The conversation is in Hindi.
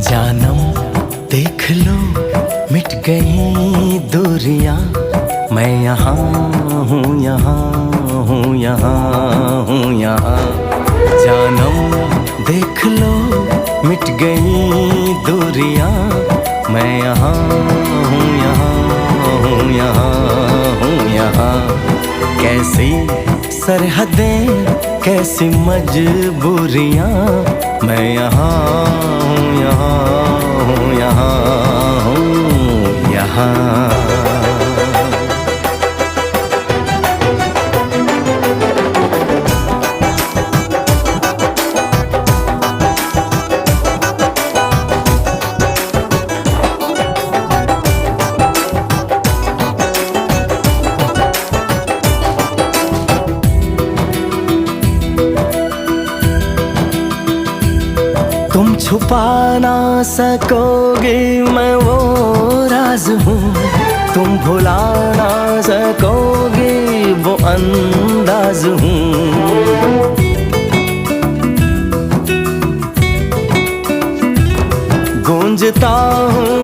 जानम देख लो मिट गई दूरियां, मैं यहाँ हूँ, यहाँ हूँ, यहाँ हूँ, यहाँ। जानम देख लो मिट गई दूरियां, मैं यहाँ हूँ, यहाँ हूँ, यहाँ हूँ, यहाँ। कैसी सरहदें कैसी मजबूरियां, मैं यहाँ हूँ, यहाँ हूँ, यहाँ हूँ, यहाँ। तुम छुपा ना सकोगे मैं वो राज हूँ, तुम भुला ना सकोगे वो अंदाज हूँ। गूंजता हूँ